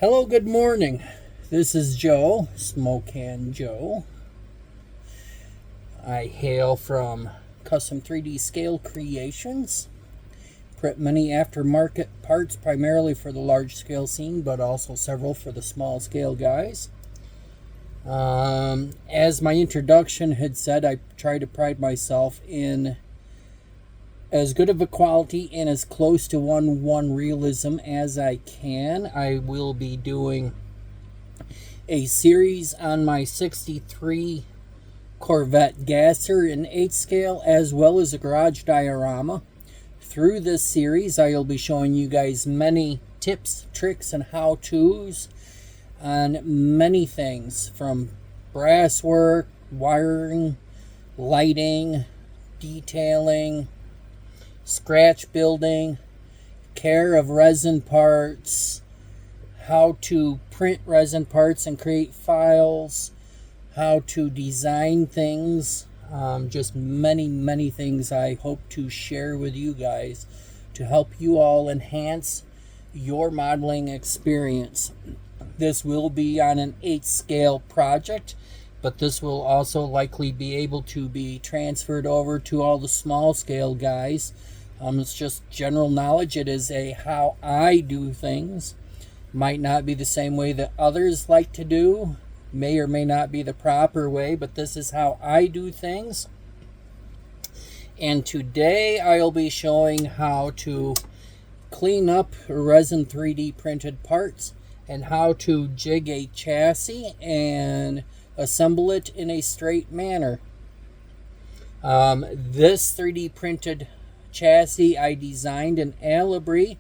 Hello, good morning. This is Joe, Smoke Hand Joe. I hail from Custom 3D Scale Creations. Print many aftermarket parts primarily for the large scale scene, but also several for the small scale guys. As my introduction had said, I try to pride myself in as good of a quality and as close to 1:1 realism as I can. I will be doing a series on my 63 Corvette gasser in 8 scale, as well as a garage diorama. Through this series, I will be showing you guys many tips, tricks, and how-tos on many things, from brass work, wiring, lighting, detailing, scratch building, care of resin parts, how to print resin parts and create files, how to design things, just many things I hope to share with you guys to help you all enhance your modeling experience. This will be on an 8 scale project, but this will also likely be able to be transferred over to all the small scale guys. It's just general knowledge. It is a how I do things. Might not be the same way that others like to do. May or may not be the proper way, but this is how I do things. And today I'll be showing how to clean up resin 3D printed parts and how to jig a chassis and assemble it in a straight manner. This 3D printed chassis I designed in Alabri,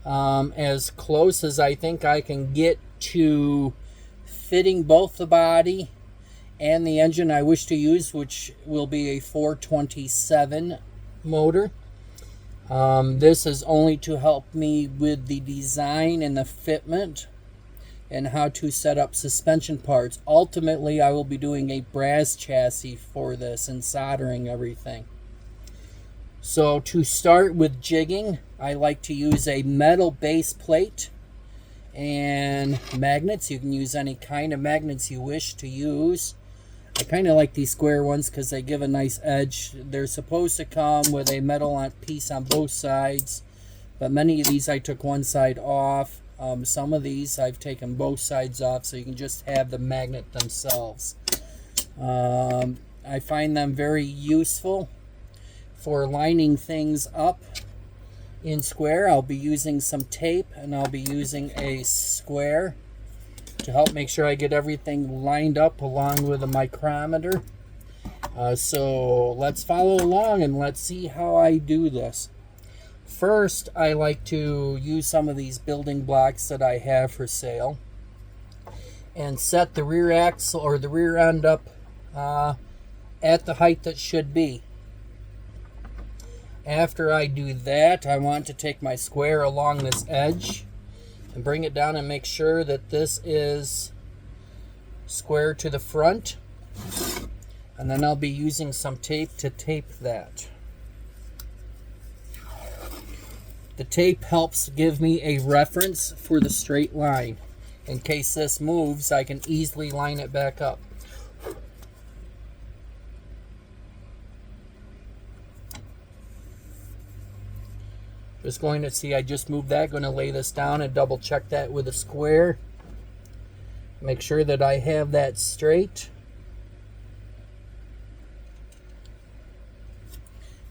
as close as I think I can get to fitting both the body and the engine I wish to use, which will be a 427 motor. This is only to help me with the design and the fitment and how to set up suspension parts. Ultimately, I will be doing a brass chassis for this and soldering everything. So to start with jigging, I like to use a metal base plate and magnets. You can use any kind of magnets you wish to use. I kind of like these square ones because they give a nice edge. They're supposed to come with a metal piece on both sides, but many of these I took one side off. Some of these I've taken both sides off, so you can just have the magnet themselves. I find them very useful for lining things up in square. I'll be using some tape and I'll be using a square to help make sure I get everything lined up along with a micrometer. So let's follow along and let's see how I do this. First, I like to use some of these building blocks that I have for sale and set the rear axle or the rear end up at the height that should be. After I do that, I want to take my square along this edge and bring it down and make sure that this is square to the front. And then I'll be using some tape to tape that. The tape helps give me a reference for the straight line. In case this moves, I can easily line it back up. Just going to see, I just moved that, going to lay this down and double check that with a square. Make sure that I have that straight,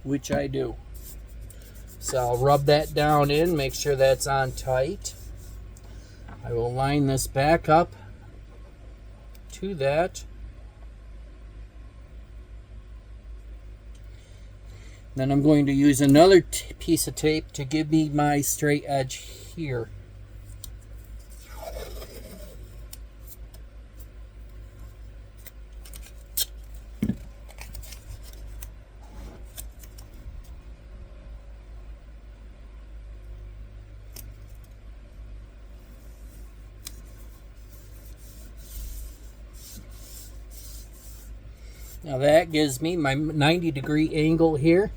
which I do. So I'll rub that down in, make sure that's on tight. I will line this back up to that. Then I'm going to use another piece of tape to give me my straight edge here. Now that gives me my 90-degree angle here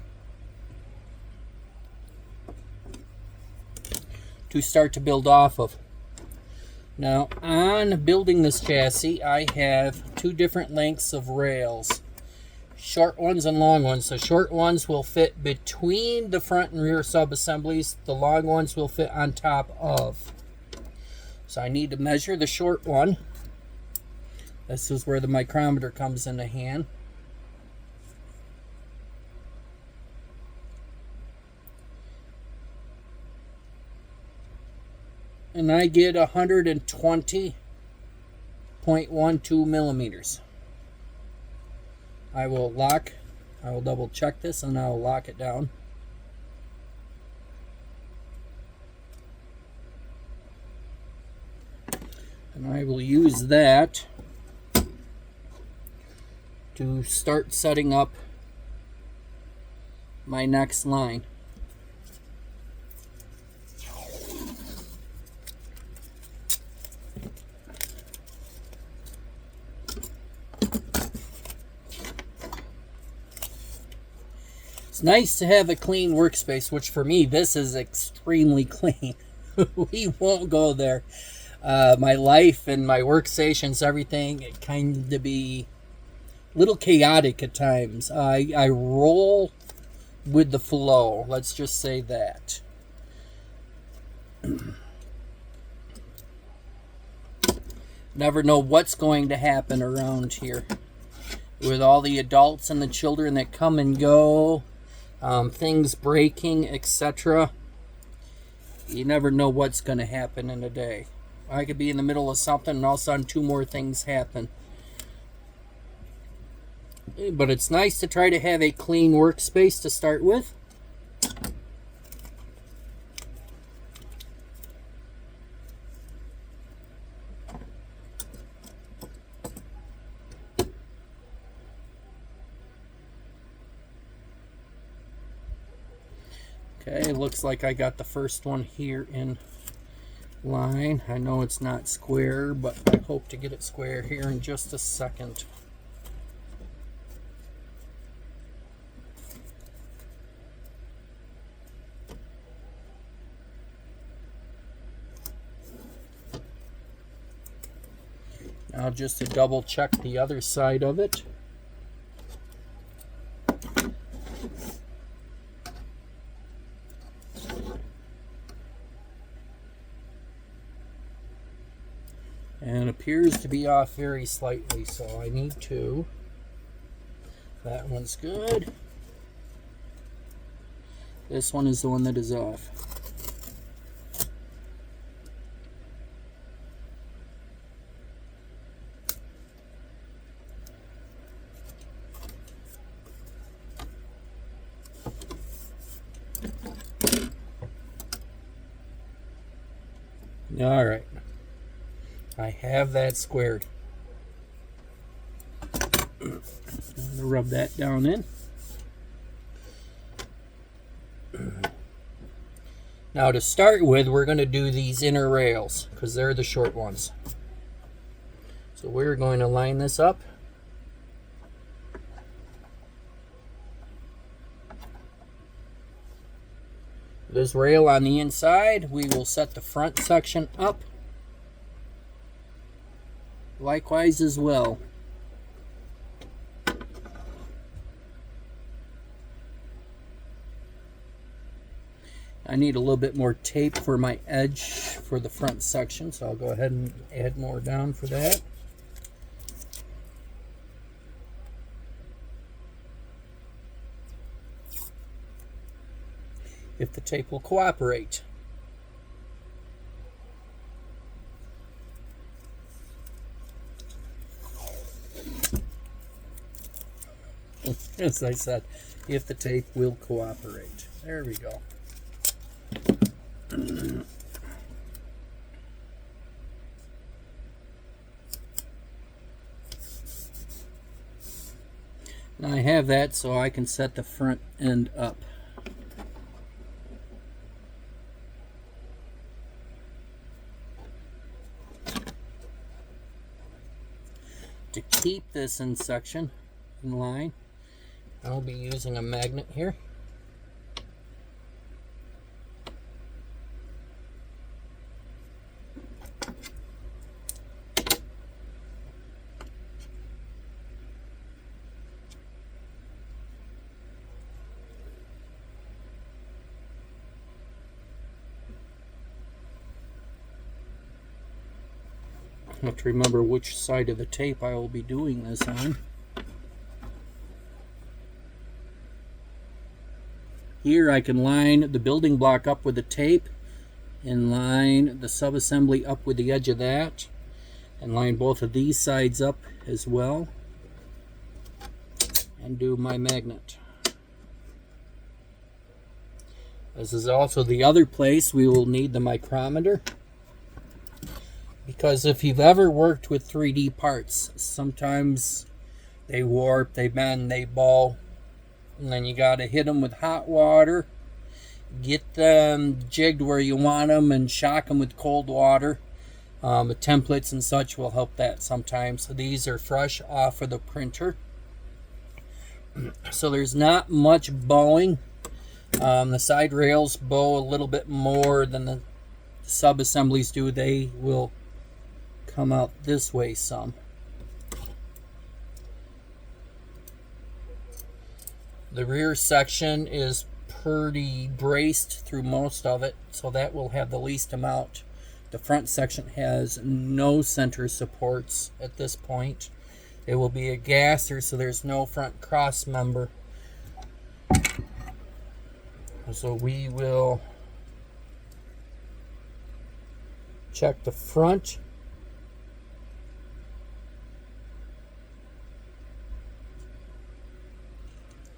to start to build off of. Now, on building this chassis, I have two different lengths of rails. Short ones and long ones. The short ones will fit between the front and rear sub-assemblies. The long ones will fit on top of. So I need to measure the short one. This is where the micrometer comes into hand. And I get 120.12 millimeters. I will double check this and I'll lock it down. And I will use that to start setting up my next line. It's nice to have a clean workspace, which for me, this is extremely clean. We won't go there. My life and my workstations, everything, it kind of be a little chaotic at times. I roll with the flow. Let's just say that. Never know what's going to happen around here. With all the adults and the children that come and go, things breaking, etc. You never know what's going to happen in a day. I could be in the middle of something and all of a sudden two more things happen. But it's nice to try to have a clean workspace to start with. Okay, looks like I got the first one here in line. I know it's not square, but I hope to get it square here in just a second. Now just to double check the other side of it. And appears to be off very slightly, so I need to. That one's good. This one is the one that is off. All right. I have that squared. I'm going to rub that down in. Now to start with, we're going to do these inner rails because they're the short ones. So we're going to line this up. This rail on the inside, we will set the front section up. Likewise as well. I need a little bit more tape for my edge for the front section, so I'll go ahead and add more down for that. If the tape will cooperate. As I said, if the tape will cooperate. There we go. Now I have that so I can set the front end up. To keep this in section, in line, I'll be using a magnet here. have to remember which side of the tape I will be doing this on. Here I can line the building block up with the tape and line the subassembly up with the edge of that, and line both of these sides up as well, and do my magnet. This is also the other place we will need the micrometer, because if you've ever worked with 3D parts, sometimes they warp, they bend, they ball, and then you got to hit them with hot water, get them jigged where you want them, and shock them with cold water. The templates and such will help that sometimes. So these are fresh off of the printer, so there's not much bowing. The side rails bow a little bit more than the sub-assemblies do. They will come out this way some. The rear section is pretty braced through most of it, so that will have the least amount. The front section has no center supports at this point. It will be a gasser, so there's no front cross member. So we will check the front.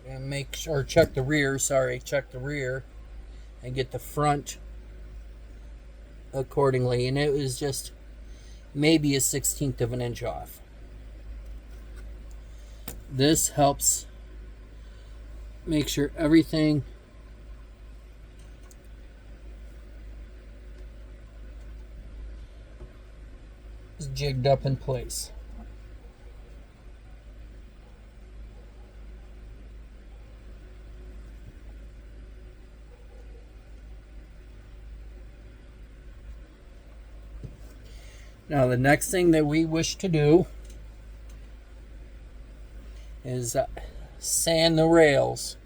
And make sure, check the rear, check the rear and get the front accordingly. And it was just maybe a 1/16 of an inch off. This helps make sure everything is jigged up in place. Now the next thing that we wish to do is sand the rails.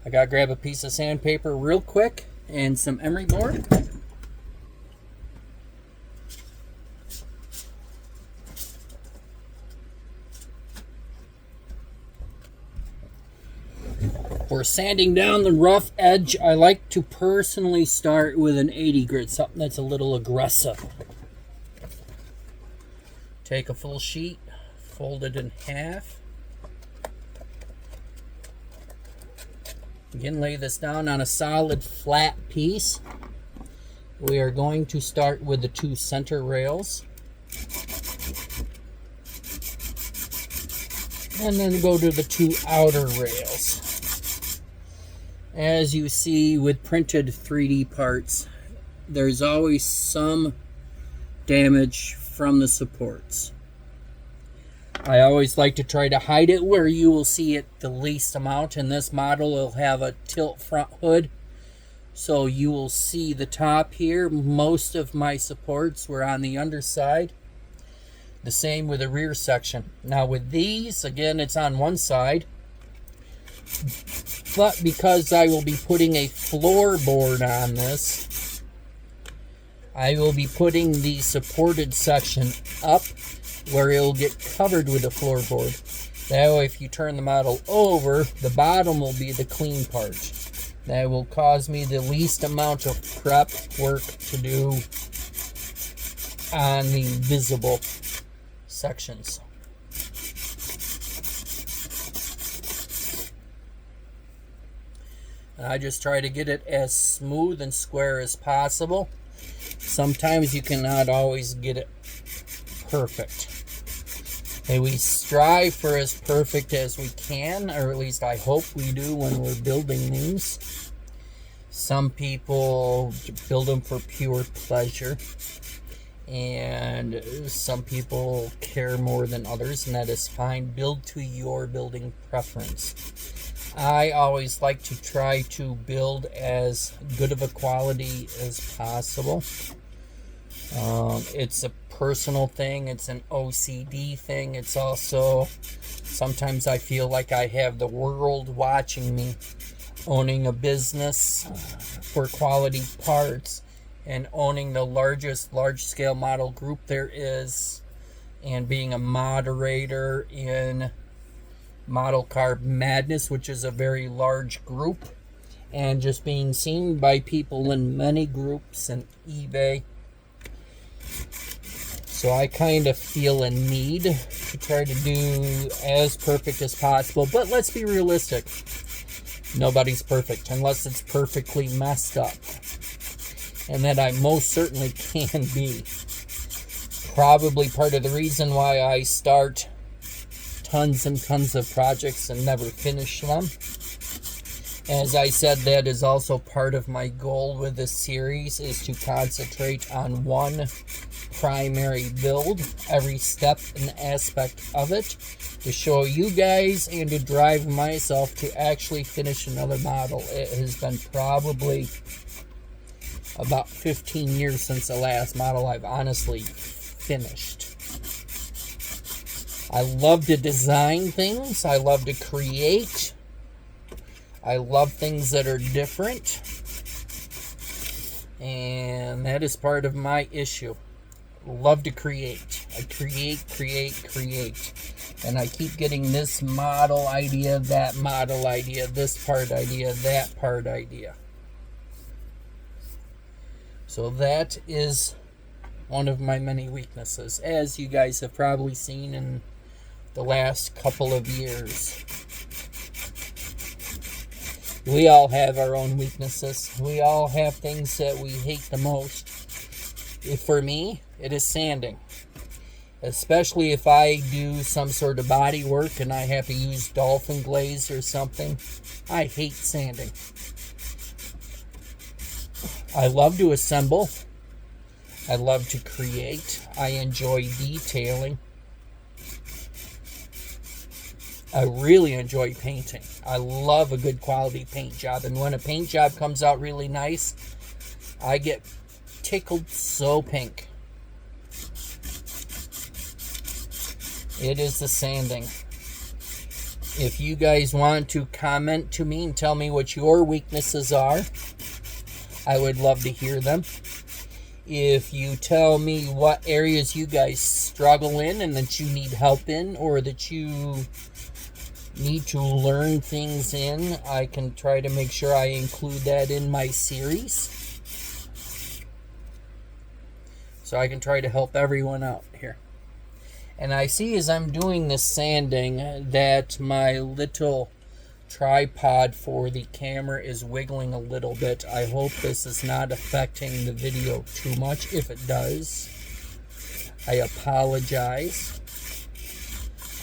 I gotta grab a piece of sandpaper real quick and some emery board. For sanding down the rough edge, I like to personally start with an 80 grit, something that's a little aggressive. Take a full sheet, fold it in half. Again, lay this down on a solid flat piece. We are going to start with the two center rails, and then go to the two outer rails. As you see with printed 3D parts, there's always some damage from the supports. I always like to try to hide it where you will see it the least amount. In this model, it'll have a tilt front hood, so you will see the top here. Most of my supports were on the underside. The same with the rear section. Now with these, again, it's on one side, but because I will be putting a floorboard on this, I will be putting the supported section up where it'll get covered with the floorboard. That way, if you turn the model over, the bottom will be the clean part. That will cause me the least amount of prep work to do on the visible sections. I just try to get it as smooth and square as possible. Sometimes you cannot always get it perfect. And we strive for as perfect as we can, or at least I hope we do when we're building these. Some people build them for pure pleasure, and some people care more than others, and that is fine. Build to your building preference. I always like to try to build as good of a quality as possible. It's a personal thing. It's an OCD thing. It's also, sometimes I feel like I have the world watching me. Owning a business for quality parts and owning the large-scale model group there is, and being a moderator in Model Car Madness, which is a very large group, and just being seen by people in many groups and eBay. So I kind of feel a need to try to do as perfect as possible. But let's be realistic. Nobody's perfect unless it's perfectly messed up. And that I most certainly can be. Probably part of the reason why I start tons and tons of projects and never finish them. As I said, that is also part of my goal with this series, is to concentrate on one primary build, every step and aspect of it, to show you guys and to drive myself to actually finish another model. It has been probably about 15 years since the last model I've honestly finished. I love to design things. I love to create. I love things that are different. And that is part of my issue. Love to create. I create. And I keep getting this model idea, that model idea, this part idea, that part idea. So that is one of my many weaknesses, as you guys have probably seen in the last couple of years. We all have our own weaknesses. We all have things that we hate the most. For me, it is sanding. Especially if I do some sort of body work and I have to use dolphin glaze or something. I hate sanding. I love to assemble. I love to create. I enjoy detailing. I really enjoy painting. I love a good quality paint job. And when a paint job comes out really nice, I get tickled so pink. It is the sanding. If you guys want to comment to me and tell me what your weaknesses are, I would love to hear them. If you tell me what areas you guys struggle in and that you need help in, or that you need to learn things in, I can try to make sure I include that in my series. So I can try to help everyone out here. And I see as I'm doing this sanding that my little tripod for the camera is wiggling a little bit. I hope this is not affecting the video too much. If it does, I apologize.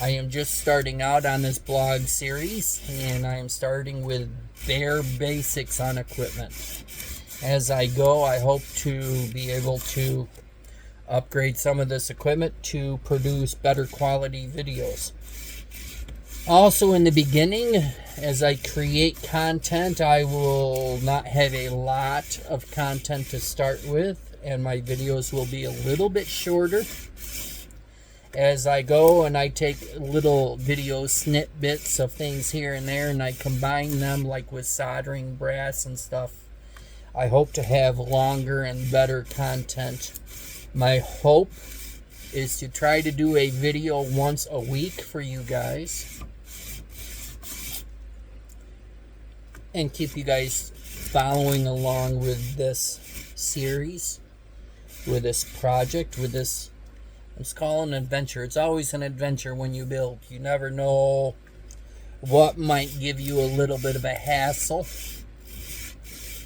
I am just starting out on this blog series, and I am starting with bare basics on equipment. As I go, I hope to be able to upgrade some of this equipment to produce better quality videos. Also, in the beginning, as I create content, I will not have a lot of content to start with, and my videos will be a little bit shorter. As I go and I take little video snippets of things here and there and I combine them, like with soldering brass and stuff, I hope to have longer and better content. My hope is to try to do a video once a week for you guys and keep you guys following along with this series, with this project, with this, let's call it an adventure. It's always an adventure when you build. You never know what might give you a little bit of a hassle.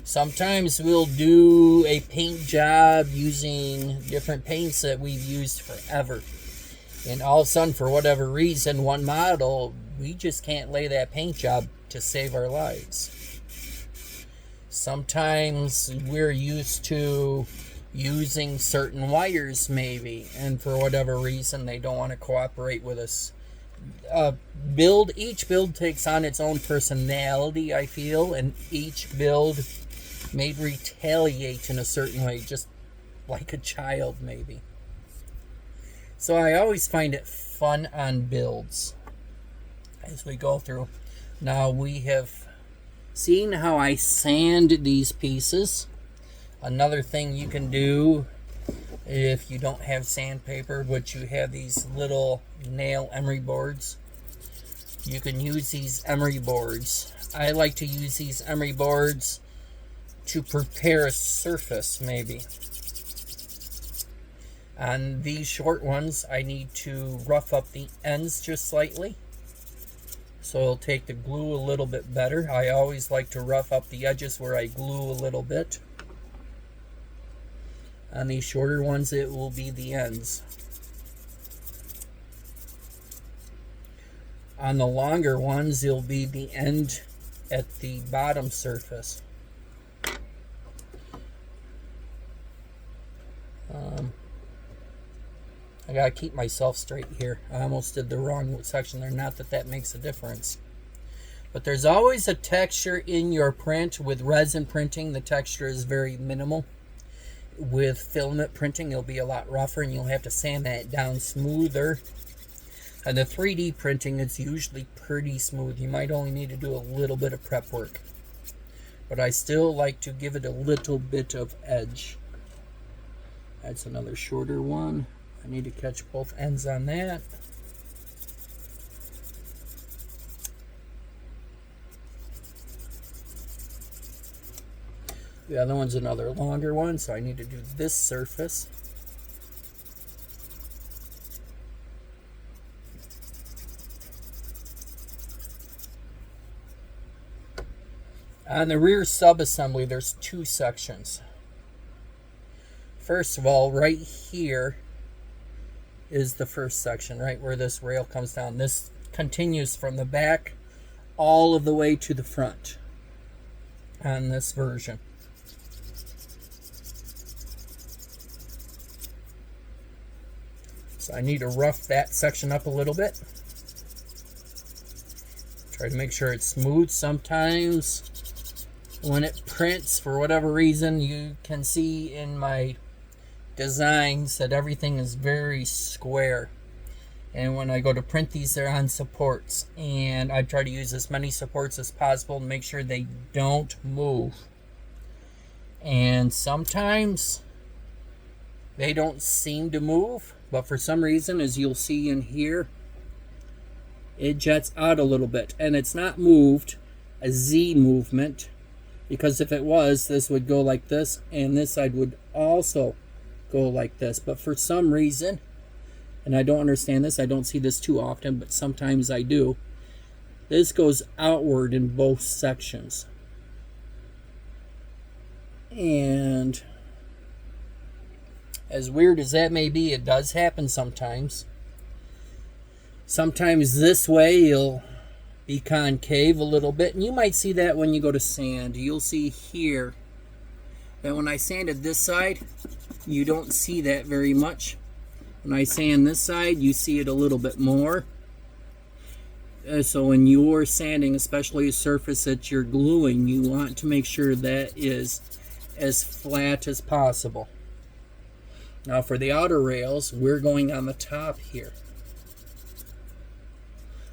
Sometimes we'll do a paint job using different paints that we've used forever. And all of a sudden, for whatever reason, one model, we just can't lay that paint job to save our lives. Sometimes we're used to using certain wires maybe, and for whatever reason they don't want to cooperate with us. Each build takes on its own personality, I feel, and each build may retaliate in a certain way, just like a child maybe. So I always find it fun on builds as we go through. Now we have seen how I sand these pieces. Another thing you can do if you don't have sandpaper, but you have these little nail emery boards, you can use these emery boards. I like to use these emery boards to prepare a surface, maybe. On these short ones, I need to rough up the ends just slightly, so it'll take the glue a little bit better. I always like to rough up the edges where I glue a little bit. On these shorter ones, it will be the ends. On the longer ones, it'll be the end at the bottom surface. I gotta keep myself straight here. I almost did the wrong section there. Not that that makes a difference. But there's always a texture in your print. With resin printing, the texture is very minimal. With filament printing, it'll be a lot rougher, and you'll have to sand that down smoother. And the 3D printing, it's usually pretty smooth. You might only need to do a little bit of prep work. But I still like to give it a little bit of edge. That's another shorter one. I need to catch both ends on that. The other one's another longer one, so I need to do this surface. On the rear sub-assembly, there's two sections. First of all, right here is the first section, right where this rail comes down. This continues from the back all of the way to the front on this version. So I need to rough that section up a little bit. Try to make sure it's smooth. Sometimes when it prints, for whatever reason, you can see in my designs that everything is very square. And when I go to print these, they're on supports. And I try to use as many supports as possible to make sure they don't move. And sometimes they don't seem to move. But for some reason, as you'll see in here, it jets out a little bit. And it's not moved, a Z movement. Because if it was, this would go like this. And this side would also go like this. But for some reason, and I don't understand this, I don't see this too often, but sometimes I do, this goes outward in both sections. And as weird as that may be, it does happen sometimes. Sometimes this way you'll be concave a little bit, and you might see that when you go to sand. You'll see here that when I sanded this side, you don't see that very much. When I sand this side, you see it a little bit more. So when you're sanding, especially a surface that you're gluing, you want to make sure that is as flat as possible. Now for the outer rails, we're going on the top here.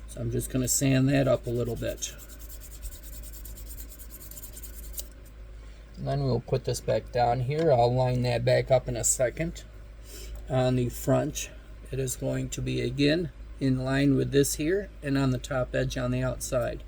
So I'm just going to sand that up a little bit. And then we'll put this back down here. I'll line that back up in a second. On the front, it is going to be again in line with this here, and on the top edge on the outside.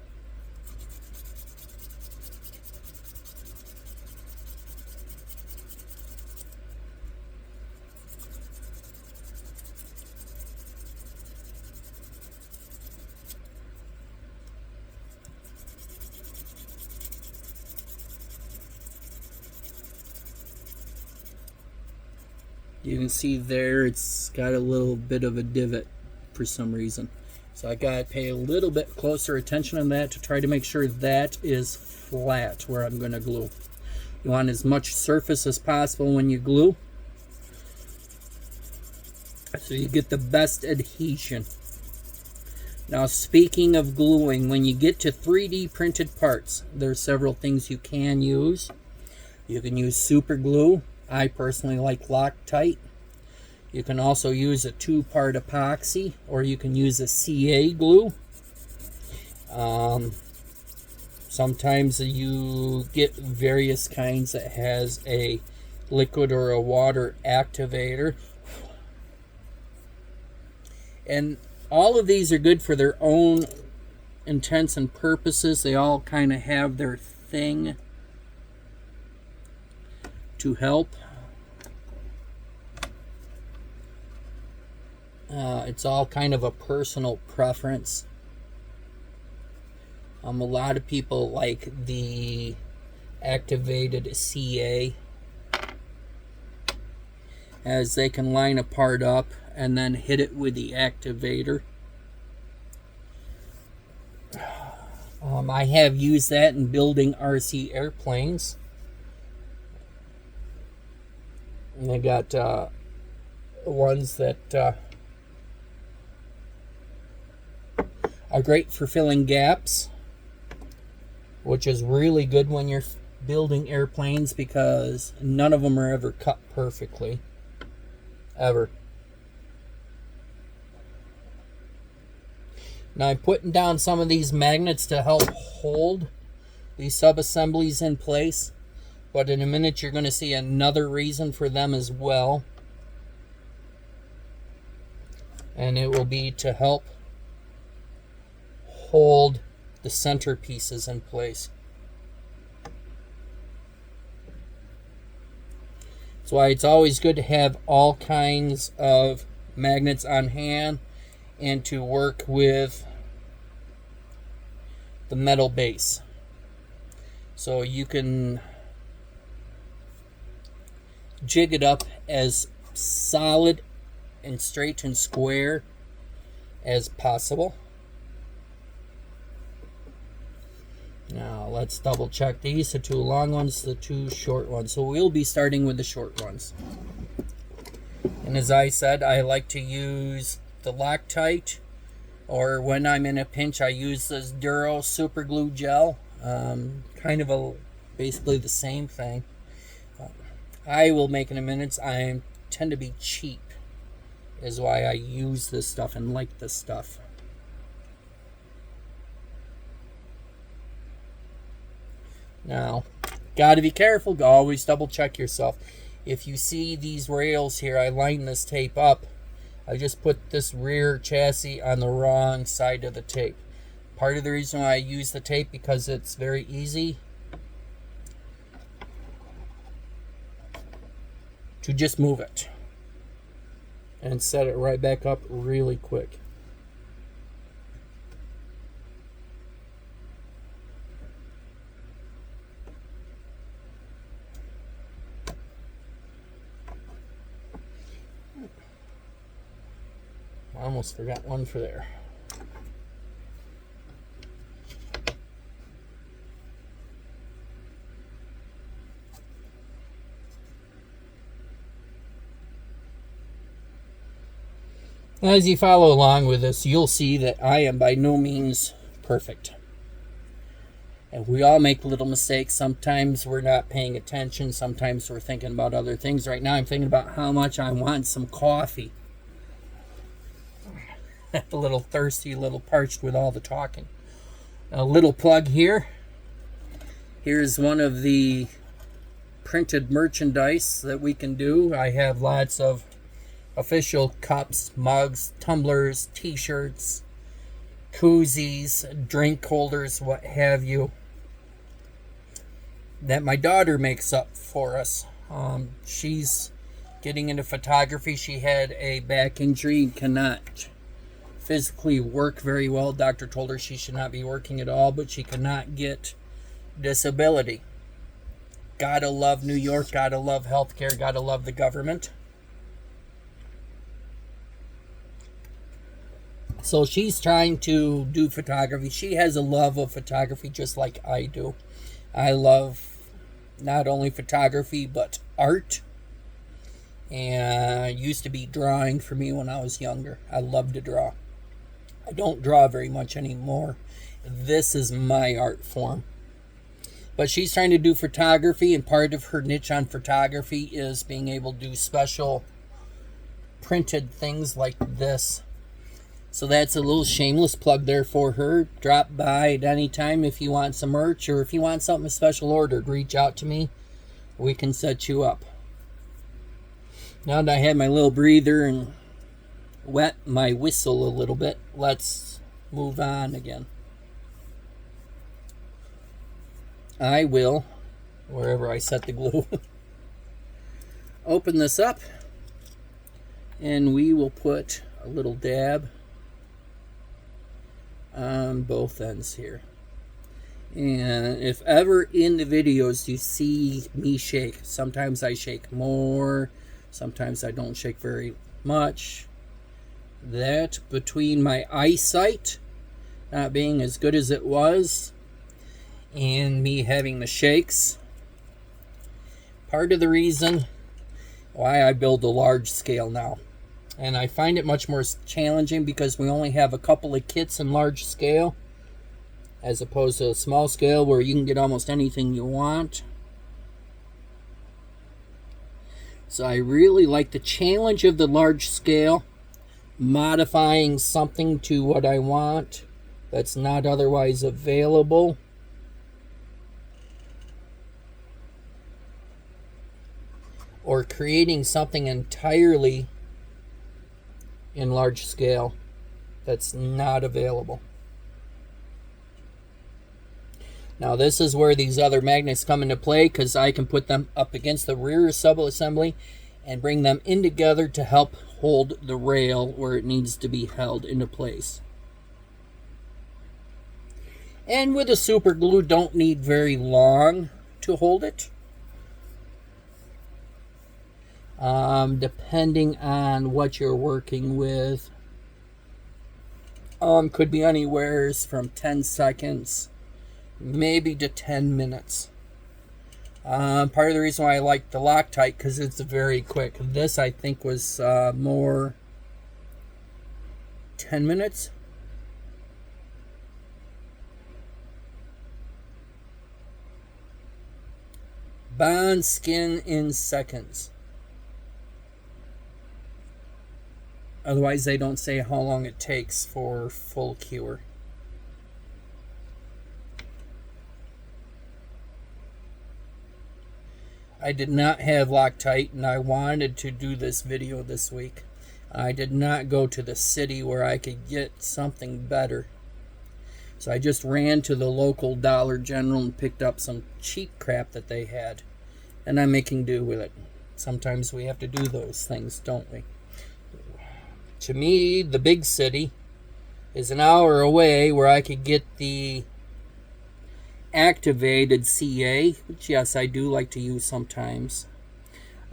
You can see there it's got a little bit of a divot for some reason. So I got to pay a little bit closer attention on that to try to make sure that is flat where I'm going to glue. You want as much surface as possible when you glue, so you get the best adhesion. Now speaking of gluing, when you get to 3D printed parts, there are several things you can use. You can use super glue. I personally like Loctite. You can also use a 2-part epoxy, or you can use a CA glue. Sometimes you get various kinds that has a liquid or a water activator. And all of these are good for their own intents and purposes. They all kind of have their thing to help. It's all kind of a personal preference. A lot of people like the activated CA, as they can line a part up and then hit it with the activator. I have used that in building RC airplanes. And I got ones that are great for filling gaps, which is really good when you're building airplanes, because none of them are ever cut perfectly. Ever. Now I'm putting down some of these magnets to help hold these sub-assemblies in place, but in a minute you're going to see another reason for them as well, and it will be to help hold the center pieces in place. That's why it's always good to have all kinds of magnets on hand and to work with the metal base, so you can jig it up as solid and straight and square as possible. Now let's double check these, the two long ones, the two short ones. So we'll be starting with the short ones. And as I said, I like to use the Loctite, or when I'm in a pinch I use this Duro super glue gel. Kind of basically the same thing. I will make in a minute. I tend to be cheap, is why I use this stuff and like this stuff. Now, got to be careful. Always double check yourself. If you see these rails here, I line this tape up. I just put this rear chassis on the wrong side of the tape. Part of the reason why I use the tape, because it's very easy to just move it and set it right back up really quick. I almost forgot one for there. As you follow along with this, you'll see that I am by no means perfect. And we all make little mistakes. Sometimes we're not paying attention. Sometimes we're thinking about other things. Right now I'm thinking about how much I want some coffee. A little thirsty, a little parched with all the talking. A little plug here. Here's one of the printed merchandise that we can do. I have lots of official cups, mugs, tumblers, t-shirts, koozies, drink holders, what have you, that my daughter makes up for us. She's getting into photography. She had a back injury and cannot physically work very well. Doctor told her she should not be working at all, but she cannot get disability. Gotta love New York, gotta love healthcare, gotta love the government. So she's trying to do photography. She has a love of photography just like I do. I love not only photography but art. And it used to be drawing for me when I was younger. I love to draw. I don't draw very much anymore. This is my art form. But she's trying to do photography, and part of her niche on photography is being able to do special printed things like this. So that's a little shameless plug there for her. Drop by at any time if you want some merch, or if you want something special ordered, reach out to me. We can set you up. Now that I had my little breather and wet my whistle a little bit, let's move on again. I will, wherever I set the glue, open this up, and we will put a little dab on both ends here. And if ever in the videos you see me shake, sometimes I shake more, sometimes I don't shake very much. That, between my eyesight not being as good as it was and me having the shakes, part of the reason why I build a large scale now. And I find it much more challenging because we only have a couple of kits in large scale, as opposed to a small scale where you can get almost anything you want. So I really like the challenge of the large scale, modifying something to what I want that's not otherwise available. Or creating something entirely in large scale that's not available. Now this is where these other magnets come into play, because I can put them up against the rear subassembly and bring them in together to help hold the rail where it needs to be held into place. And with a super glue, don't need very long to hold it. Depending on what you're working with, could be anywhere from 10 seconds maybe to 10 minutes. Part of the reason why I like the Loctite, because it's very quick. This I think was more 10 minutes. Bond skin in seconds. Otherwise, they don't say how long it takes for full cure. I did not have Loctite, and I wanted to do this video this week. I did not go to the city where I could get something better. So I just ran to the local Dollar General and picked up some cheap crap that they had. And I'm making do with it. Sometimes we have to do those things, don't we? To me, the big city is an hour away where I could get the activated CA, which yes, I do like to use sometimes.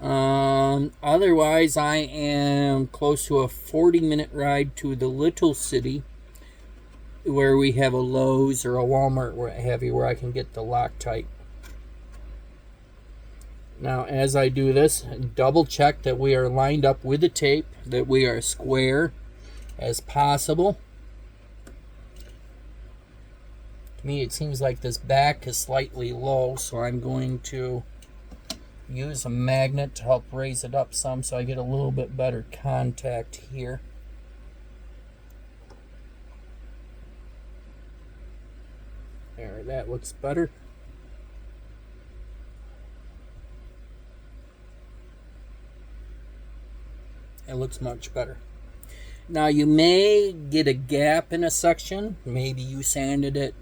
Otherwise, I am close to a 40-minute ride to the little city where we have a Lowe's or a Walmart where I can get the Loctite. Now, as I do this, double check that we are lined up with the tape, that we are square as possible. To me, it seems like this back is slightly low, so I'm going to use a magnet to help raise it up some so I get a little bit better contact here. There, that looks better. It looks much better. Now you may get a gap in a section. Maybe you sanded it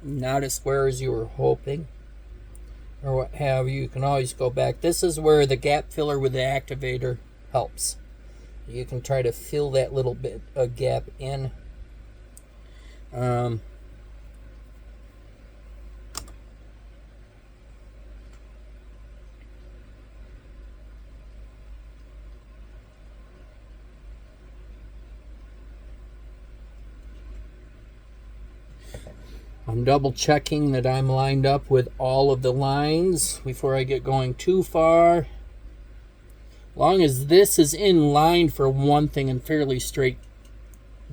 not as square as you were hoping, or what have you. You can always go back. This is where the gap filler with the activator helps. You can try to fill that little bit of gap in. I'm double checking that I'm lined up with all of the lines before I get going too far. Long as this is in line for one thing and fairly straight,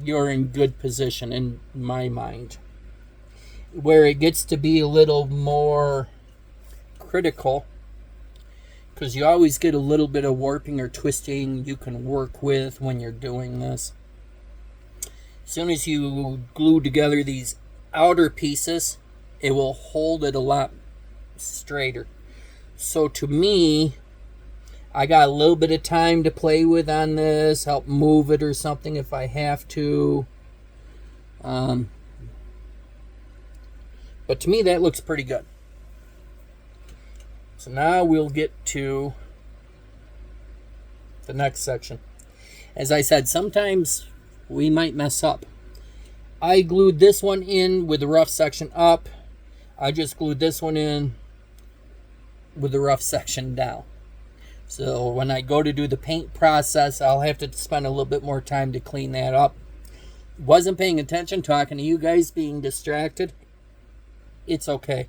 you're in good position in my mind. Where it gets to be a little more critical, because you always get a little bit of warping or twisting you can work with when you're doing this, As soon as you glue together these outer pieces, it will hold it a lot straighter. So to me, I got a little bit of time to play with on this, help move it or something if I have to. But to me, that looks pretty good. So now we'll get to the next section. As I said, sometimes we might mess up. I glued this one in with the rough section up. I just glued this one in with the rough section down. So when I go to do the paint process, I'll have to spend a little bit more time to clean that up. Wasn't paying attention, talking to you guys, being distracted. It's okay.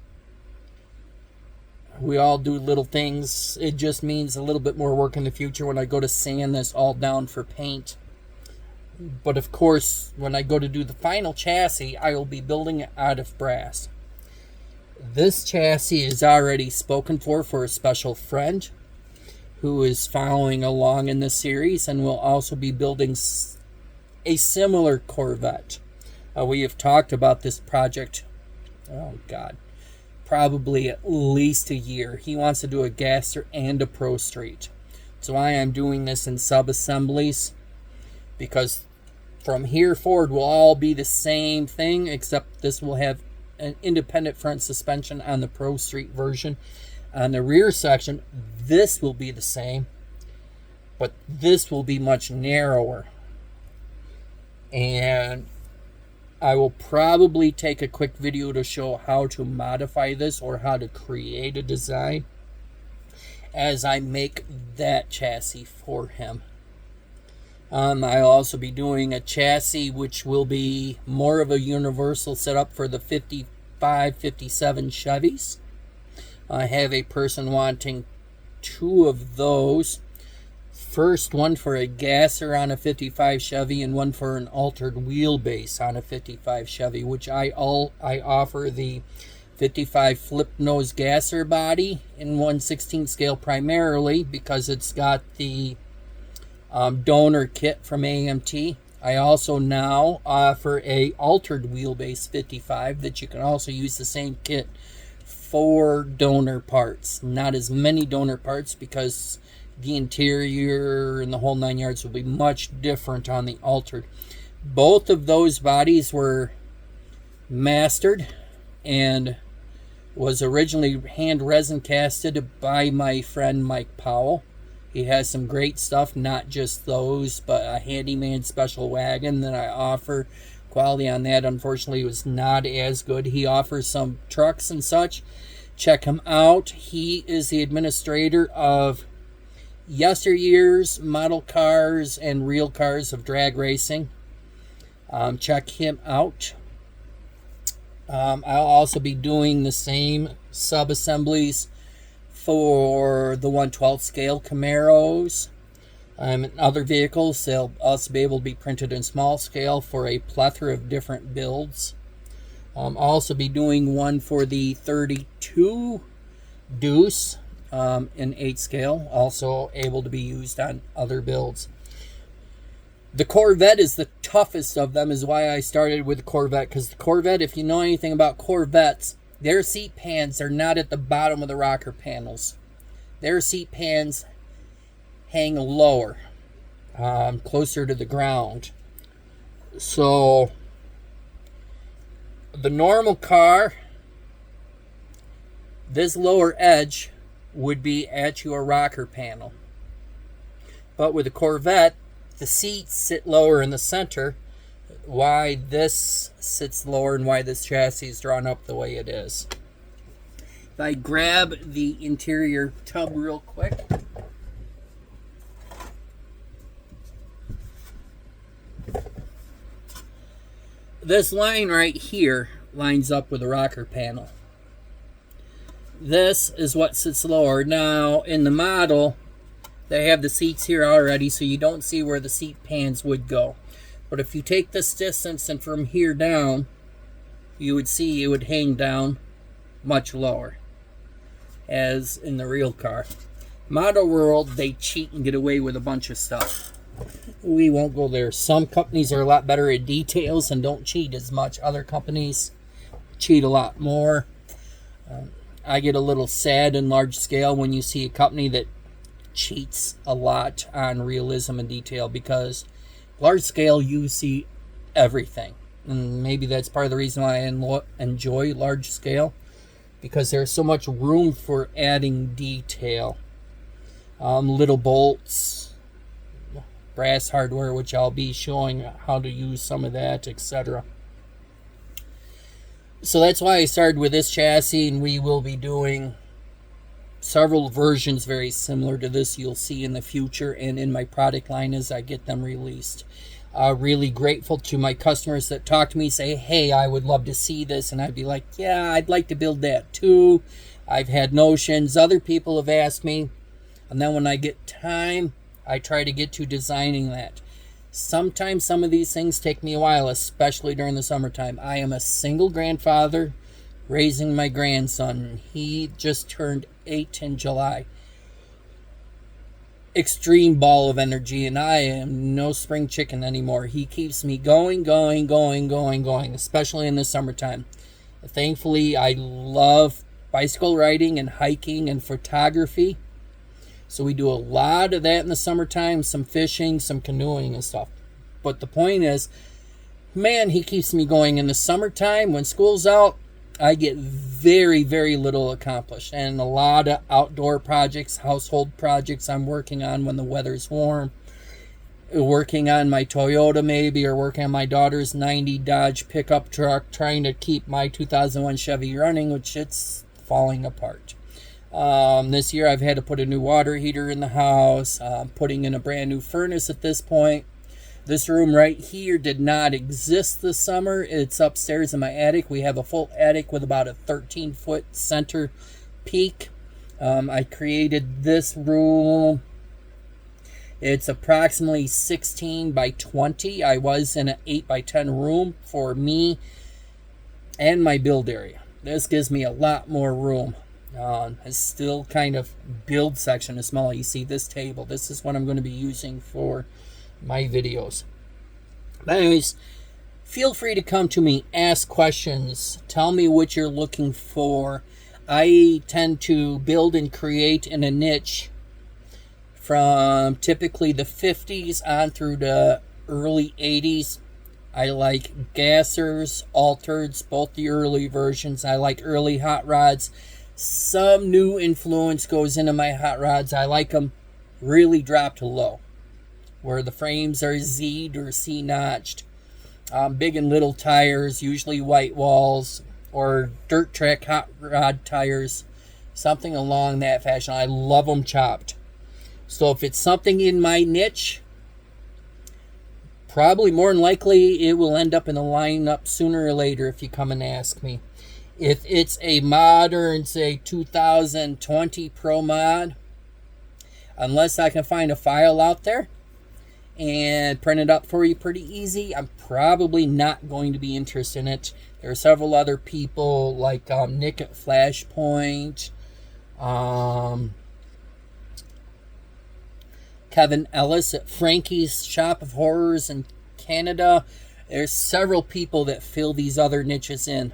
We all do little things. It just means a little bit more work in the future when I go to sand this all down for paint. But of course, when I go to do the final chassis, I will be building it out of brass. This chassis is already spoken for a special friend who is following along in this series and will also be building a similar Corvette. We have talked about this project, oh God, probably at least a year. He wants to do a gasser and a Pro Street. So I am doing this in sub-assemblies because from here forward will all be the same thing, except this will have an independent front suspension on the Pro Street version. On the rear section, this will be the same, but this will be much narrower. And I will probably take a quick video to show how to modify this or how to create a design as I make that chassis for him. I'll also be doing a chassis which will be more of a universal setup for the 55, 57 Chevys. I have a person wanting 2 of those. First, one for a gasser on a 55 Chevy and one for an altered wheelbase on a 55 Chevy, which I offer the 55 flip nose gasser body in 1/16 scale primarily because it's got the donor kit from AMT. I also now offer a altered wheelbase 55 that you can also use the same kit for donor parts. Not as many donor parts because the interior and the whole 9 yards will be much different on the altered. Both of those bodies were mastered and was originally hand resin casted by my friend Mike Powell. He has some great stuff, not just those, but a handyman special wagon that I offer. Quality on that, unfortunately, was not as good. He offers some trucks and such. Check him out. He is the administrator of yesteryear's model cars and real cars of drag racing. Check him out. I'll also be doing the same sub-assemblies for the 1/12 scale Camaros and other vehicles. They'll also be able to be printed in small scale for a plethora of different builds. I'll also be doing one for the 32 Deuce in 8 scale, also able to be used on other builds. The Corvette is the toughest of them, is why I started with the Corvette, because the Corvette, if you know anything about Corvettes, their seat pans are not at the bottom of the rocker panels. Their seat pans hang lower, closer to the ground. So the normal car, this lower edge would be at your rocker panel. But with the Corvette, the seats sit lower in the center, why this sits lower and why this chassis is drawn up the way it is. If I grab the interior tub real quick. This line right here lines up with the rocker panel. This is what sits lower. Now, in the model, they have the seats here already, so you don't see where the seat pans would go. But if you take this distance and from here down, you would see it would hang down much lower, as in the real car. Model World, they cheat and get away with a bunch of stuff. We won't go there. Some companies are a lot better at details and don't cheat as much. Other companies cheat a lot more. I get a little sad in large scale when you see a company that cheats a lot on realism and detail, because large scale you see everything. And maybe that's part of the reason why I enjoy large scale, because there's so much room for adding detail. Little bolts, brass hardware, which I'll be showing how to use some of that, etc. So that's why I started with this chassis, and we will be doing several versions very similar to this you'll see in the future and in my product line as I get them released. Really grateful to my customers that talk to me, say, hey, I would love to see this, and I'd be like, yeah, I'd like to build that too. I've had notions, other people have asked me, and then when I get time, I try to get to designing that. Sometimes some of these things take me a while, especially during the summertime. I am a single grandfather raising my grandson. He just turned 8 in July. Extreme ball of energy, and I am no spring chicken anymore. He keeps me going, especially in the summertime. Thankfully, I love bicycle riding and hiking and photography. So we do a lot of that in the summertime, some fishing, some canoeing and stuff. But the point is, man, he keeps me going. In the summertime, when school's out, I get very, very little accomplished. And a lot of outdoor projects, household projects I'm working on when the weather's warm. Working on my Toyota maybe, or working on my daughter's 90 Dodge pickup truck, trying to keep my 2001 Chevy running, which it's falling apart. This year I've had to put a new water heater in the house, putting in a brand new furnace at this point. This room right here did not exist this summer. It's upstairs in my attic. We have a full attic with about a 13-foot center peak. I created this room. It's approximately 16 by 20. I was in an 8 by 10 room for me and my build area. This gives me a lot more room. It's still kind of build section is small. You see this table. This is what I'm going to be using for my videos. But anyways, feel free to come to me, ask questions, tell me what you're looking for. I tend to build and create in a niche from typically the 50s on through the early 80s. I like gassers, altereds, both the early versions. I like early hot rods. Some new influence goes into my hot rods. I like them really dropped to low, where the frames are Z'd or C-notched. Big and little tires, usually white walls, or dirt track hot rod tires, something along that fashion. I love them chopped. So if it's something in my niche, probably more than likely it will end up in the lineup sooner or later if you come and ask me. If it's a modern, say 2020 Pro mod, unless I can find a file out there and print it up for you pretty easy, I'm probably not going to be interested in it. There are several other people like Nick at Flashpoint, Kevin Ellis at Frankie's Shop of Horrors in Canada. There's several people that fill these other niches in.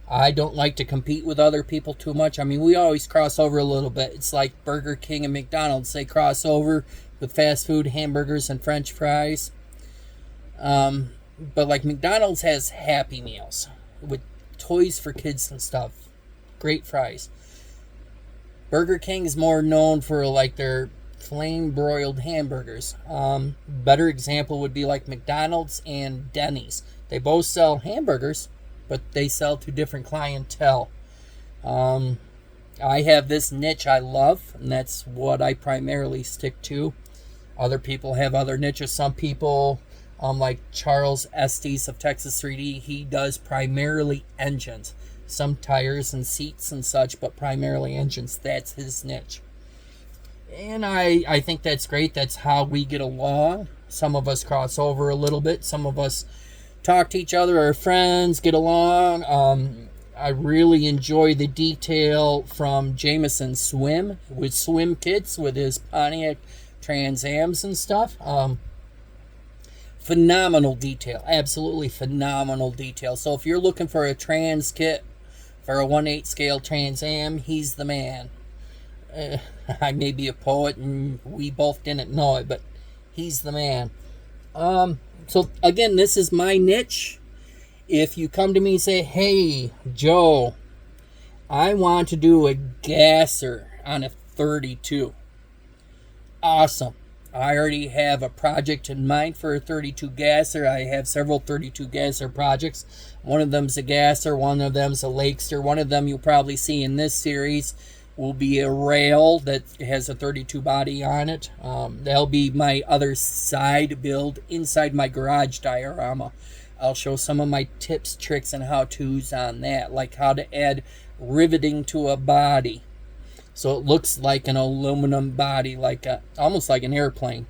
I don't like to compete with other people too much. I mean, we always cross over a little bit. It's like Burger King and McDonald's. They cross over with fast food, hamburgers, and French fries. But like McDonald's has Happy Meals with toys for kids and stuff. Great fries. Burger King is more known for like their flame broiled hamburgers. Better example would be like McDonald's and Denny's. They both sell hamburgers, but they sell to different clientele. I have this niche I love, and that's what I primarily stick to. Other people have other niches. Some people, like Charles Estes of Texas 3D, he does primarily engines. Some tires and seats and such, but primarily engines. That's his niche. And I think that's great. That's how we get along. Some of us cross over a little bit. Some of us talk to each other, our friends, get along. I really enjoy the detail from Jameson Swim with swim kits with his Pontiac Trans Ams and stuff. phenomenal detail, absolutely phenomenal detail. So if you're looking for a trans kit for a 1/8 scale Trans Am, he's the man. I may be a poet and we both didn't know it, but he's the man. So again, this is my niche. If you come to me and say, hey, Joe, I want to do a gasser on a 32. Awesome. I already have a project in mind for a 32 gasser. I have several 32 gasser projects. One of them's a gasser, one of them's a lakester. One of them you'll probably see in this series will be a rail that has a 32 body on it. That'll be my other side build inside my garage diorama. I'll show some of my tips, tricks, and how-tos on that, like how to add riveting to a body so it looks like an aluminum body, like almost like an airplane.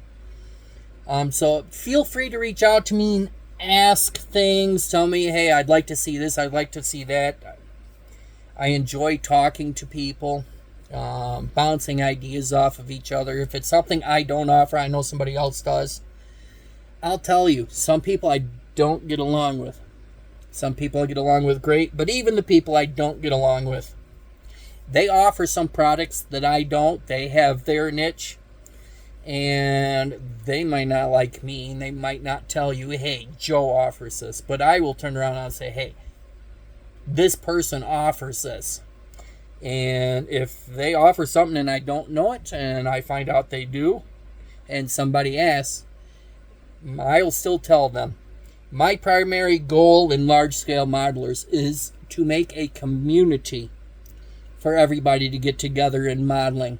So feel free to reach out to me and ask things. Tell me, hey, I'd like to see this, I'd like to see that. I enjoy talking to people, bouncing ideas off of each other. If it's something I don't offer, I know somebody else does. I'll tell you, some people I don't get along with. Some people I get along with great, but even the people I don't get along with, they offer some products that I don't. They have their niche, and they might not like me, and they might not tell you, hey, Joe offers this, but I will turn around and say, hey, this person offers this. And if they offer something and I don't know it, and I find out they do, and somebody asks, I'll still tell them. My primary goal in large-scale modelers is to make a community for everybody to get together in modeling.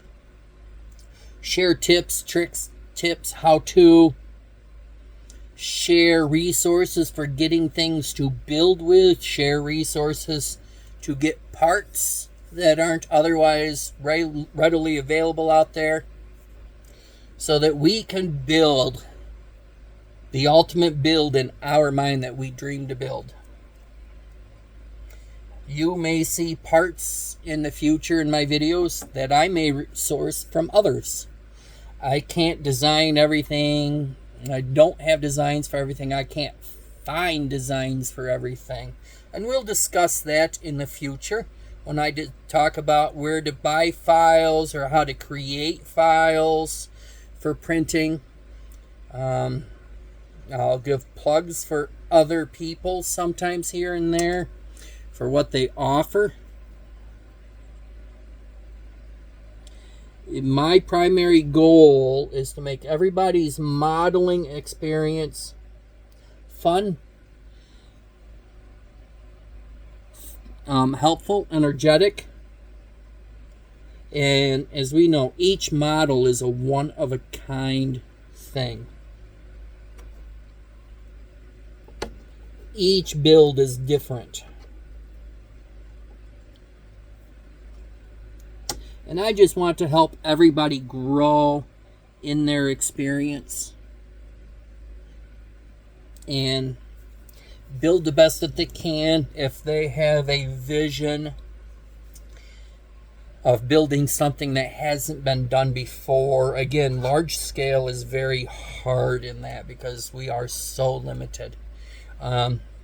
Share tips, tricks, how to. Share resources for getting things to build with. Share resources to get parts that aren't otherwise readily available out there, so that we can build the ultimate build in our mind that we dream to build. You may see parts in the future in my videos that I may source from others. I can't design everything. I don't have designs for everything. I can't find designs for everything. And we'll discuss that in the future when I talk about where to buy files or how to create files for printing. I'll give plugs for other people sometimes here and there for what they offer. My primary goal is to make everybody's modeling experience fun, helpful, energetic. And as we know, each model is a one-of-a-kind thing. Each build is different. And I just want to help everybody grow in their experience and build the best that they can. If they have a vision of building something that hasn't been done before, again, large scale is very hard in that because we are so limited.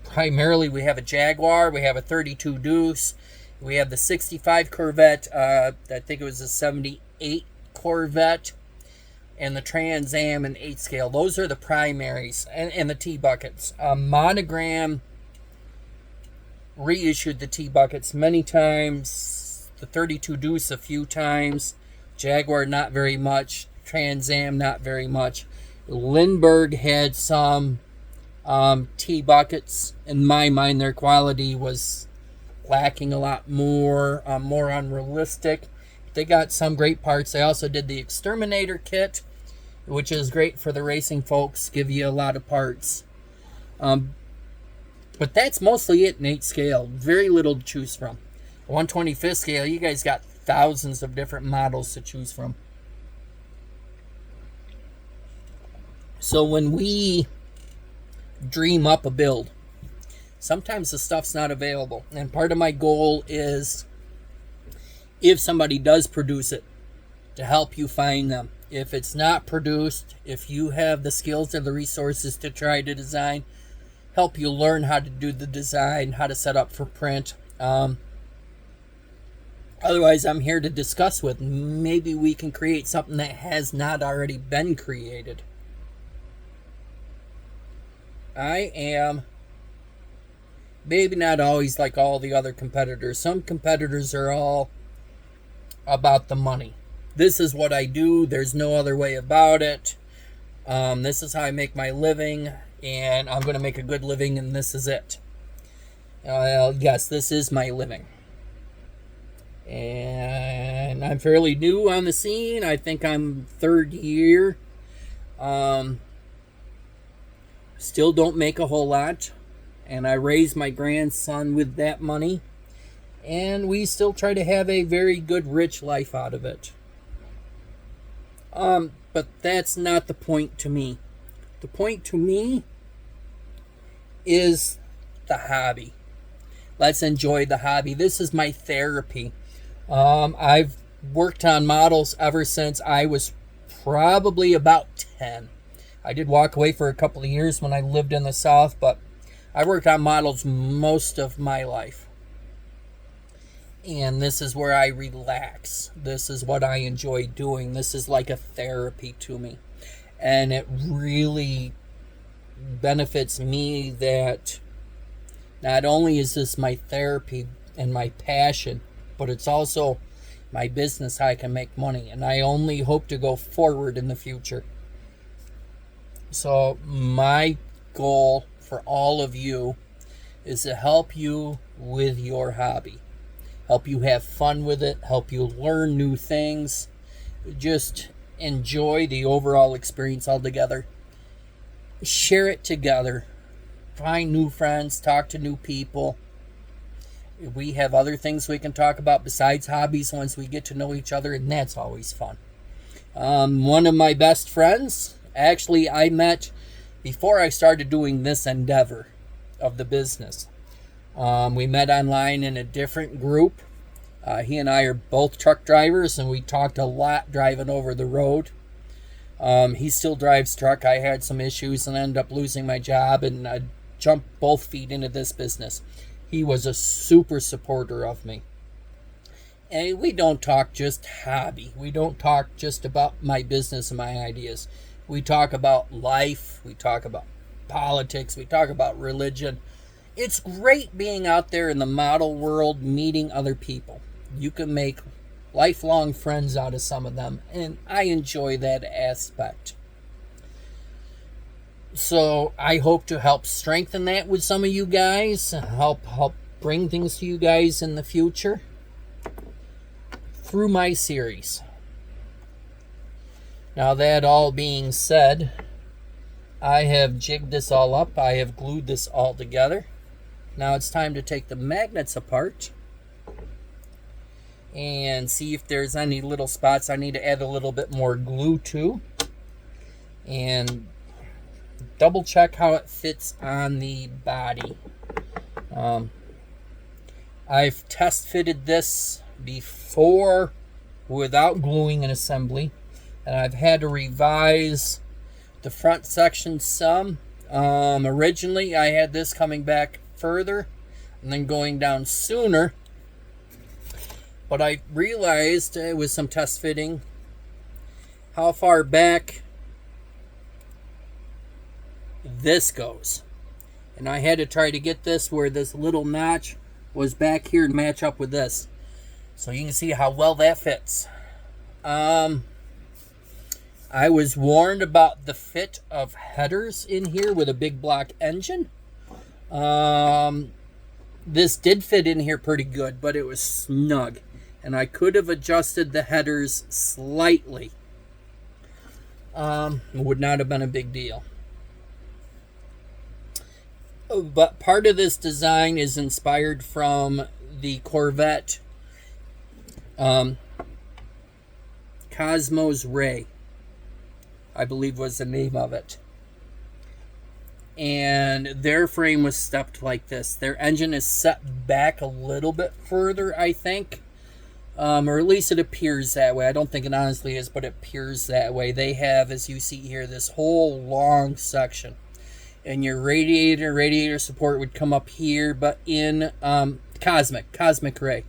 Primarily we have a Jaguar, we have a 32 Deuce, we have the 65 Corvette, I think it was a 78 Corvette, and the Trans Am and 8 scale. Those are the primaries, and the T-buckets. Monogram reissued the T-buckets many times, the 32 Deuce a few times, Jaguar not very much, Trans Am not very much. Lindbergh had some T-buckets. In my mind, their quality was lacking a lot more unrealistic. They got some great parts. They also did the Exterminator kit, which is great for the racing folks, give you a lot of parts. But that's mostly it in 8 scale. Very little to choose from. 125th scale, you guys got thousands of different models to choose from. So when we dream up a build, sometimes the stuff's not available. And part of my goal is, if somebody does produce it, to help you find them. If it's not produced, if you have the skills or the resources to try to design, help you learn how to do the design, how to set up for print. Otherwise, I'm here to discuss with. Maybe we can create something that has not already been created. I am maybe not always like all the other competitors. Some competitors are all about the money. This is what I do. There's no other way about it. This is how I make my living, and I'm going to make a good living, and this is it. Yes, this is my living. And I'm fairly new on the scene. I think I'm third year. Still don't make a whole lot. And I raised my grandson with that money. And we still try to have a very good, rich life out of it. But that's not the point to me. The point to me is the hobby. Let's enjoy the hobby. This is my therapy. I've worked on models ever since I was probably about 10. I did walk away for a couple of years when I lived in the South, but I worked on models most of my life. And this is where I relax. This is what I enjoy doing. This is like a therapy to me. And it really benefits me that not only is this my therapy and my passion, but it's also my business, how I can make money. And I only hope to go forward in the future. So my goal for all of you is to help you with your hobby. Help you have fun with it. Help you learn new things. Just enjoy the overall experience altogether. Share it together. Find new friends. Talk to new people. We have other things we can talk about besides hobbies once we get to know each other, and that's always fun. One of my best friends, actually, I met before I started doing this endeavor of the business. We met online in a different group. He and I are both truck drivers, and we talked a lot driving over the road. He still drives truck. I had some issues and ended up losing my job, and I jumped both feet into this business. He was a super supporter of me. And we don't talk just hobby. We don't talk just about my business and my ideas. We talk about life. We talk about politics. We talk about religion. It's great being out there in the model world, meeting other people. You can make lifelong friends out of some of them, and I enjoy that aspect. So I hope to help strengthen that with some of you guys, help bring things to you guys in the future through my series. Now, that all being said, I have jigged this all up. I have glued this all together. Now it's time to take the magnets apart and see if there's any little spots I need to add a little bit more glue to, and double check how it fits on the body. I've test fitted this before without gluing an assembly, and I've had to revise the front section some. Originally I had this coming back further and then going down sooner, but I realized with some test fitting how far back this goes, and I had to try to get this where this little notch was back here and match up with this, so you can see how well that fits. I was warned about the fit of headers in here with a big block engine. This did fit in here pretty good, but it was snug, and I could have adjusted the headers slightly. It would not have been a big deal. But part of this design is inspired from the Corvette Cosmos Ray, I believe was the name of it. And their frame was stepped like this. Their engine is set back a little bit further, I think. Or at least it appears that way. I don't think it honestly is, but it appears that way. They have, as you see here, this whole long section. And your radiator support would come up here, but in Cosmic Ray,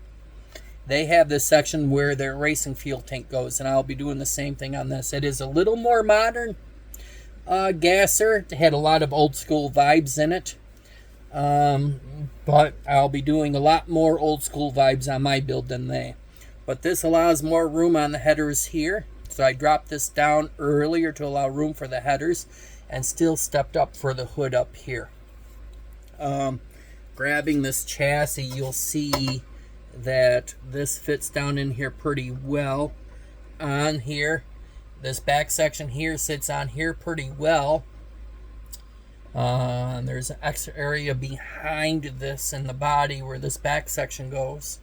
they have this section where their racing fuel tank goes, and I'll be doing the same thing on this. It is a little more modern gasser. It had a lot of old school vibes in it, but I'll be doing a lot more old school vibes on my build than they. But this allows more room on the headers here, so I dropped this down earlier to allow room for the headers, and still stepped up for the hood up here. Grabbing this chassis, you'll see that this fits down in here pretty well on here. This back section here sits on here pretty well. There's an extra area behind this in the body where this back section goes.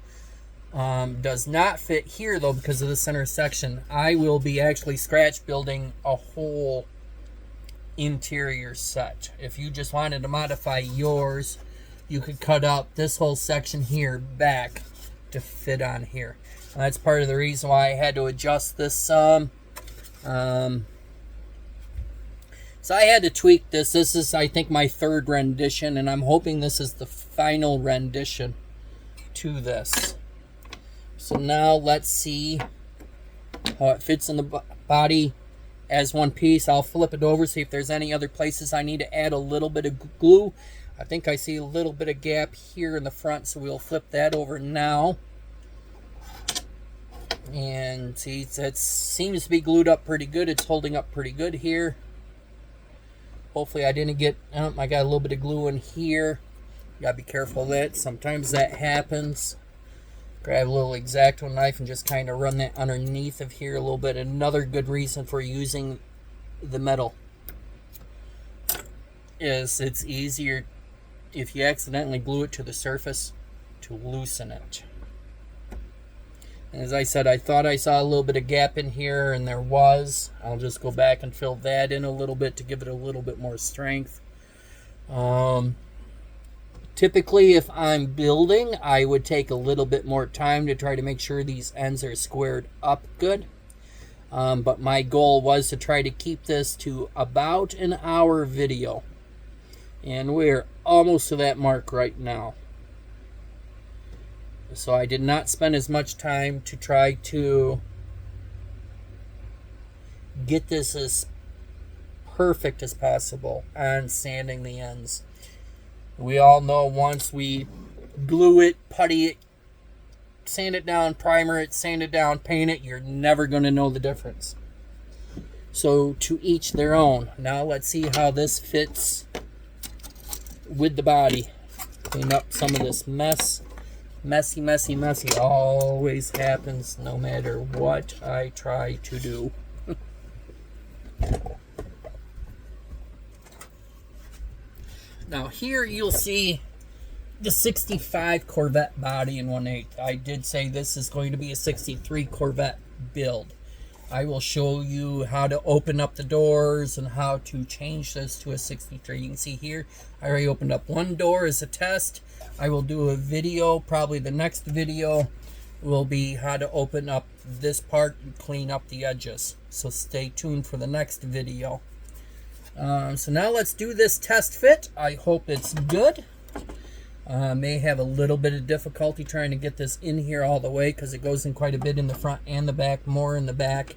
Does not fit here though because of the center section. I will be actually scratch building a whole interior set. If you just wanted to modify yours, you could cut out this whole section here back to fit on here. And that's part of the reason why I had to adjust this some. So I had to tweak this. This is, I think, my third rendition, and I'm hoping this is the final rendition to this. So now let's see how it fits in the body as one piece. I'll flip it over, see if there's any other places I need to add a little bit of glue. I think I see a little bit of gap here in the front, so we'll flip that over now. And see, it seems to be glued up pretty good. It's holding up pretty good here. Hopefully I didn't get, I got a little bit of glue in here. You gotta be careful of that. Sometimes that happens. Grab a little X-Acto knife and just kind of run that underneath of here a little bit. Another good reason for using the metal is it's easier if you accidentally glue it to the surface to loosen it. And as I said, I thought I saw a little bit of gap in here, and there was. I'll just go back and fill that in a little bit to give it a little bit more strength. Typically, if I'm building, I would take a little bit more time to try to make sure these ends are squared up good. But my goal was to try to keep this to about an hour video. And we're almost to that mark right now. So I did not spend as much time to try to get this as perfect as possible on sanding the ends. We all know once we glue it, putty it, sand it down, primer it, sand it down, paint it, you're never going to know the difference. So to each their own. Now let's see how this fits with the body. Clean up some of this mess. Messy always happens no matter what I try to do. Now here you'll see the 65 Corvette body in 1/8. I did say this is going to be a 63 Corvette build. I will show you how to open up the doors and how to change this to a 63. You can see here, I already opened up one door as a test. I will do a video, probably the next video will be how to open up this part and clean up the edges. So stay tuned for the next video. So now let's do this test fit. I hope it's good. May have a little bit of difficulty trying to get this in here all the way because it goes in quite a bit in the front and the back, more in the back.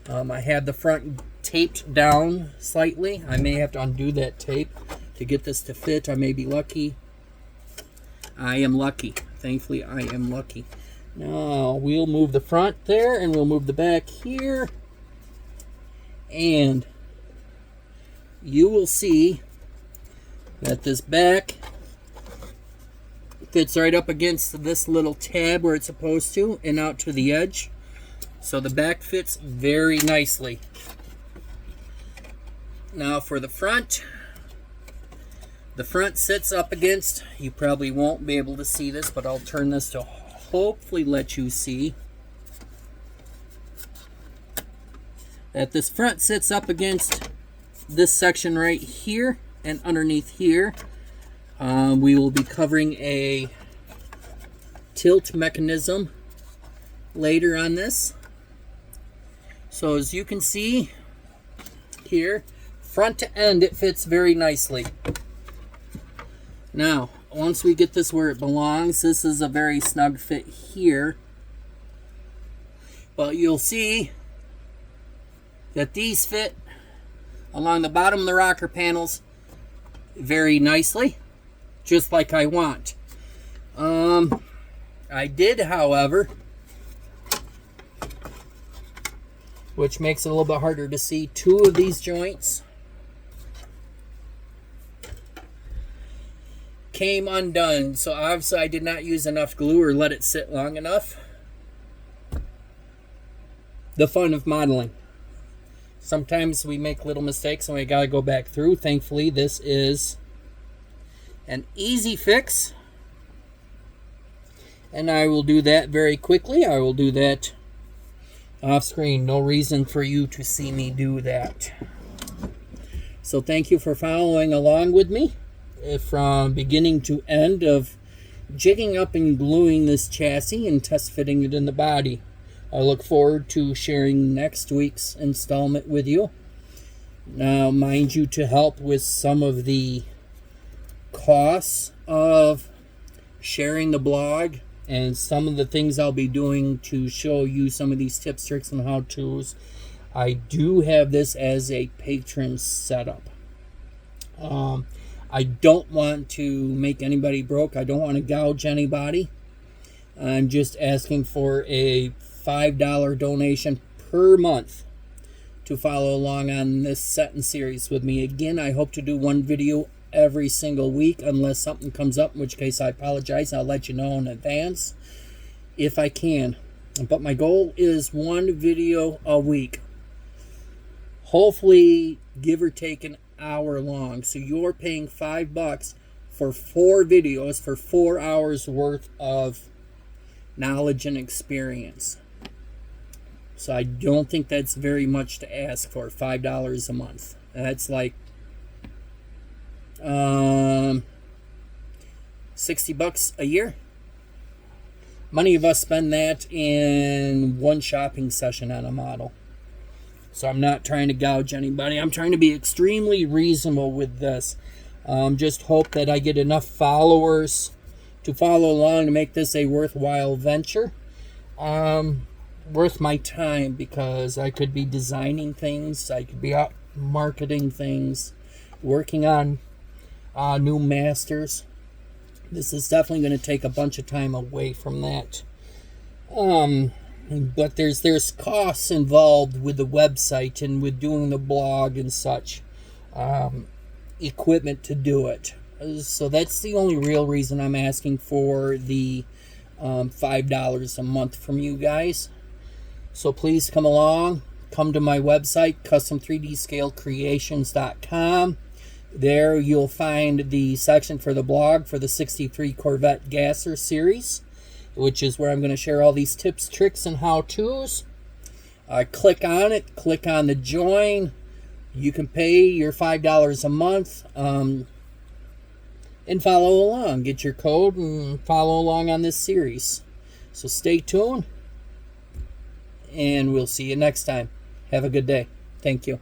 I had the front taped down slightly. I may have to undo that tape to get this to fit. I may be lucky. I am lucky. Thankfully, I am lucky. Now, we'll move the front there, and we'll move the back here. And you will see that this back fits right up against this little tab where it's supposed to and out to the edge. So the back fits very nicely. Now for the front sits up against, you probably won't be able to see this, but I'll turn this to hopefully let you see that this front sits up against this section right here, and underneath here we will be covering a tilt mechanism later on this. So as you can see here, front to end, it fits very nicely. Now, once we get this where it belongs, this is a very snug fit here. But you'll see that these fit along the bottom of the rocker panels very nicely, just like I want. I did, however, which makes it a little bit harder to see, two of these joints came undone. So obviously I did not use enough glue or let it sit long enough. The fun of modeling. Sometimes we make little mistakes and we gotta go back through. Thankfully, this is an easy fix. And I will do that very quickly. I will do that off screen. No reason for you to see me do that. So thank you for following along with me from beginning to end of jigging up and gluing this chassis and test fitting it in the body. I look forward to sharing next week's installment with you. Now, mind you, to help with some of the costs of sharing the blog and some of the things I'll be doing to show you some of these tips, tricks, and how-tos, I do have this as a patron setup. I don't want to make anybody broke. I don't want to gouge anybody. I'm just asking for a $5 donation per month to follow along on this set and series with me. Again, I hope to do one video every single week unless something comes up, in which case I apologize. I'll let you know in advance if I can. But my goal is one video a week. Hopefully, give or take an hour long. So you're paying $5 for 4 videos for 4 hours worth of knowledge and experience. So I don't think that's very much to ask for, $5 a month. That's like $60 a year. Many of us spend that in one shopping session on a model. So I'm not trying to gouge anybody. I'm trying to be extremely reasonable with this. Just hope that I get enough followers to follow along to make this a worthwhile venture. Worth my time, because I could be designing things, I could be out marketing things, working on new masters. This is definitely going to take a bunch of time away from that. But there's costs involved with the website and with doing the blog and such. Equipment to do it. So that's the only real reason I'm asking for the $5 a month from you guys. So please come along. Come to my website, custom3dscalecreations.com. There you'll find the section for the blog for the 63 Corvette Gasser series, which is where I'm going to share all these tips, tricks, and how-tos. Click on it. Click on the join. You can pay your $5 a month and follow along. Get your code and follow along on this series. So stay tuned, and we'll see you next time. Have a good day. Thank you.